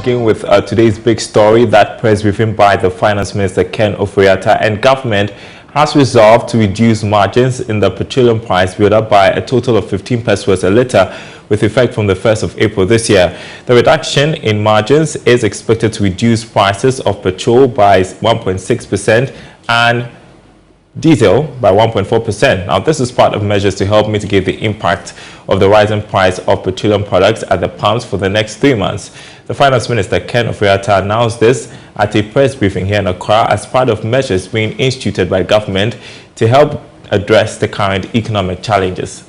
begin with today's big story, that press briefing by the Finance Minister Ken Ofori-Atta, and government has resolved to reduce margins in the petroleum price build-up by a total of 15 pesos a litre with effect from the 1st of April this year. The reduction in margins is expected to reduce prices of petrol by 1.6% and diesel by 1.4%. Now, this is part of measures to help mitigate the impact of the rising price of petroleum products at the pumps for the next 3 months. The Finance Minister Ken Ofori-Atta announced this at a press briefing here in Accra as part of measures being instituted by government to help address the current economic challenges.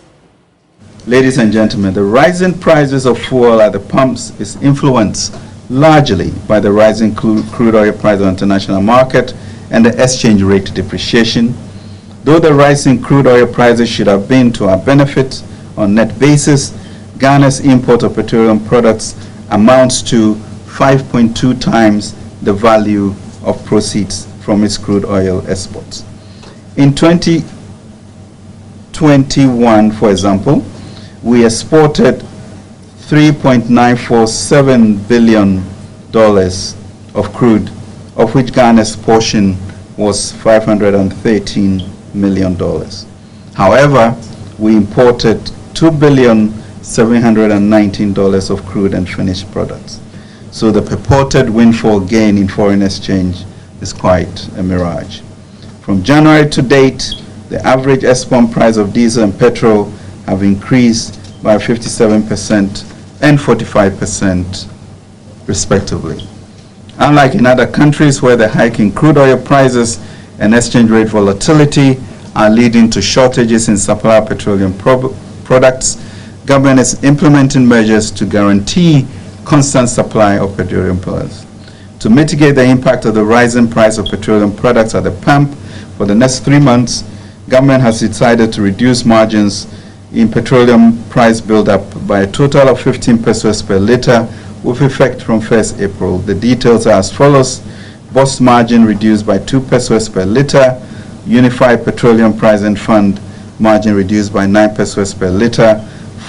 Ladies and gentlemen, the rising prices of fuel at the pumps is influenced largely by the rising crude oil price on the international market and the exchange rate depreciation. Though the rise in crude oil prices should have been to our benefit on net basis, Ghana's import of petroleum products amounts to 5.2 times the value of proceeds from its crude oil exports. In 2021, for example, we exported $3.947 billion of crude, of which Ghana's portion was $513 million. However, we imported $2,719 of crude and finished products. So the purported windfall gain in foreign exchange is quite a mirage. From January to date, the average export price of diesel and petrol have increased by 57% and 45% respectively. Unlike in other countries where the hike in crude oil prices and exchange rate volatility are leading to shortages in supply of petroleum products, government is implementing measures to guarantee constant supply of petroleum products. To mitigate the impact of the rising price of petroleum products at the pump for the next 3 months, government has decided to reduce margins in petroleum price build-up by a total of 15 pesos per litre with effect from 1st April. The details are as follows: bus margin reduced by 2 pesos per litre, Unified Petroleum Pricing Fund margin reduced by 9 pesos per litre,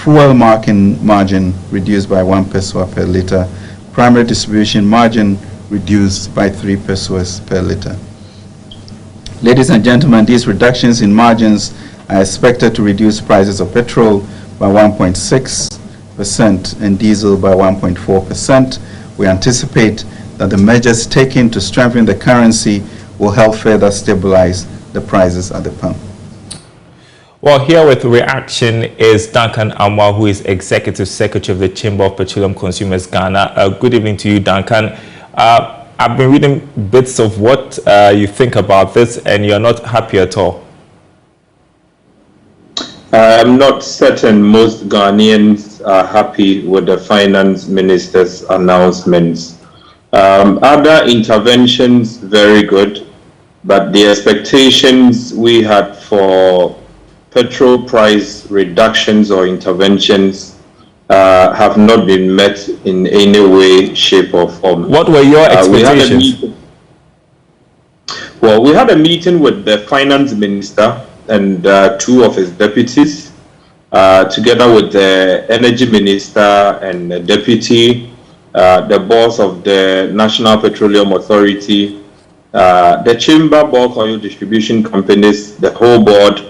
fuel margin reduced by 1 peso per litre, primary distribution margin reduced by 3 pesos per litre. Ladies and gentlemen, these reductions in margins are expected to reduce prices of petrol by 1.6% and diesel by 1.4%. We anticipate that the measures taken to strengthen the currency will help further stabilize the prices at the pump. Well, here with reaction is Duncan Amwa, who is Executive Secretary of the Chamber of Petroleum Consumers Ghana. Good evening to you, Duncan. I've been reading bits of what you think about this, and you're not happy at all. I'm not certain most Ghanaians are happy with the finance minister's announcements. Other interventions, very good, but the expectations we had for petrol price reductions or interventions have not been met in any way, shape, or form. What were your expectations? We had a meeting with the finance minister and 2 of his deputies, together with the energy minister and the deputy, the boss of the National Petroleum Authority, the chamber bulk oil distribution companies, the whole board,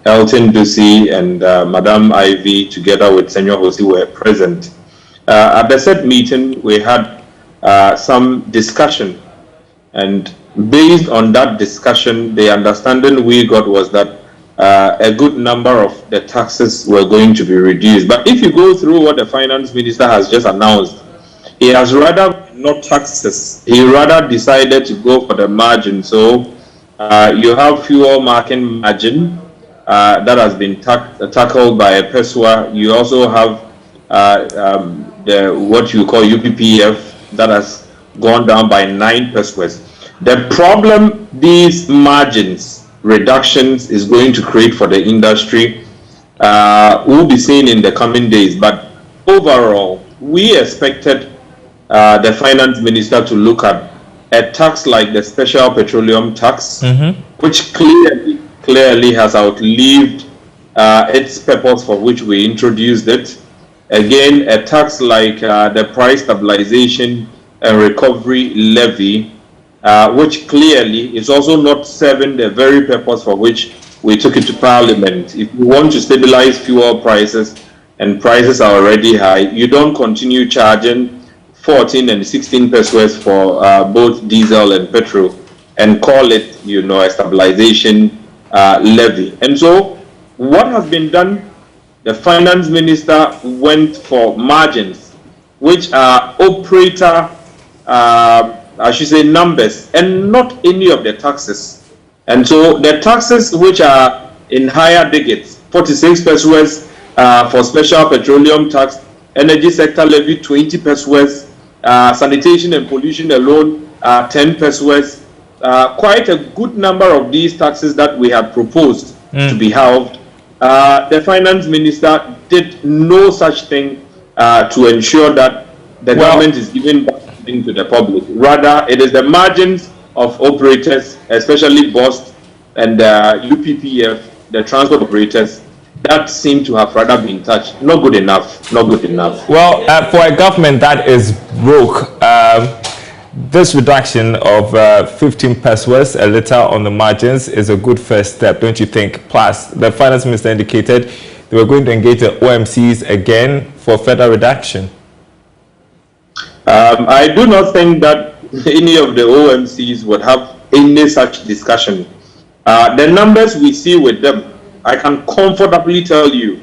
Elton Ducey and Madam Ivy, together with Senor Hosi, were present. At the said meeting, we had some discussion, and based on that discussion, the understanding we got was that a good number of the taxes were going to be reduced. But if you go through what the finance minister has just announced, he has rather not taxes. He rather decided to go for the margin. So you have fuel market margin that has been tackled by a PESWA. You also have the what you call UPPF that has gone down by 9 pesos. The problem these margins reductions is going to create for the industry, we'll be seeing in the coming days. But overall, we expected the finance minister to look at a tax like the special petroleum tax, which clearly has outlived its purpose for which we introduced it. Again, a tax like the price stabilization and Recovery Levy, which clearly is also not serving the very purpose for which we took it to Parliament. If you want to stabilize fuel prices and prices are already high, you don't continue charging 14 and 16 pesos for both diesel and petrol and call it, a stabilization levy. And so what has been done, the finance minister went for margins, which are operator, I should say, numbers, and not any of the taxes. And so the taxes which are in higher digits, 46 pesos for special petroleum tax, energy sector levy 20 pesos, sanitation and pollution alone 10 pesos. Quite a good number of these taxes that we had proposed to be halved. The finance minister did no such thing to ensure that the government is giving back to the public. Rather, it is the margins of operators, especially BOST and UPPF, the transport operators, that seem to have rather been touched. Not good enough. Not good enough. Well, for a government that is broke, this reduction of 15 pesos a litre on the margins is a good first step, don't you think? Plus, the finance minister indicated they were going to engage the OMCs again for further reduction. I do not think that any of the OMCs would have any such discussion. The numbers we see with them, I can comfortably tell you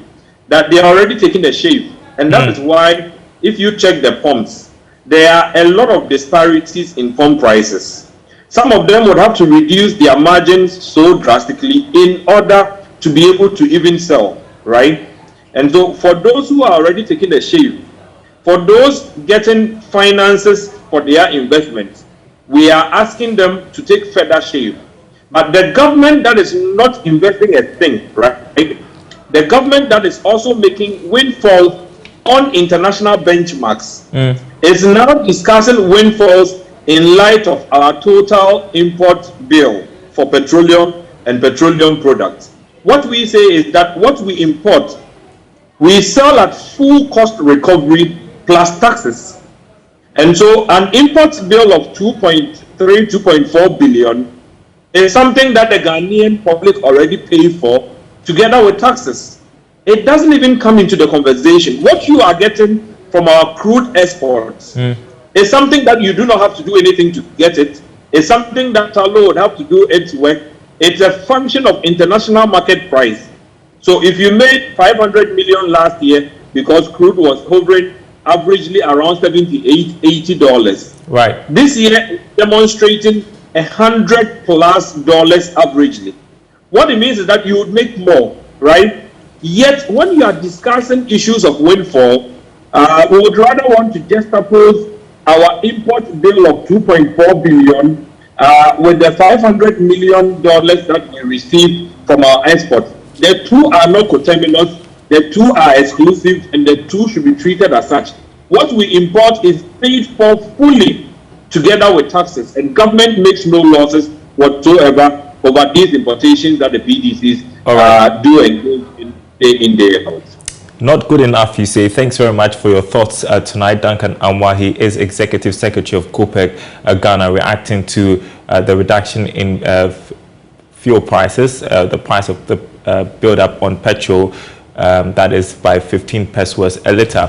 that they are already taking a shave. And that is why, if you check the pumps, there are a lot of disparities in pump prices. Some of them would have to reduce their margins so drastically in order to be able to even sell, right? And so for those who are already taking a shave, for those getting finances for their investments, we are asking them to take further shave. But the government that is not investing a thing, right? The government that is also making windfalls on international benchmarks is now discussing windfalls in light of our total import bill for petroleum and petroleum products. What we say is that what we import, we sell at full cost recovery plus taxes. And so an import bill of 2.4 billion is something that the Ghanaian public already paid for together with taxes. It doesn't even come into the conversation. What you are getting from our crude exports is something that you do not have to do anything to get it. It's something that Talo would have to do its work. It's a function of international market price. So if you made 500 million last year because crude was hovering averagely around $78, $80. Right. This year, demonstrating $100+ averagely. What it means is that you would make more, right? Yet, when you are discussing issues of windfall, we would rather want to juxtapose our import bill of 2.4 billion with the $500 million that we received from our exports. The two are not coterminous, the two are exclusive, and the two should be treated as such. What we import is paid for fully together with taxes, and government makes no losses whatsoever over these importations that the PDCs do engage in day in, day out. Not good enough, you say. Thanks very much for your thoughts tonight. Duncan Amwa, he is Executive Secretary of COPEC Ghana, reacting to the reduction in fuel prices, the price of the build-up on petrol, that is by 15 pesos a litre.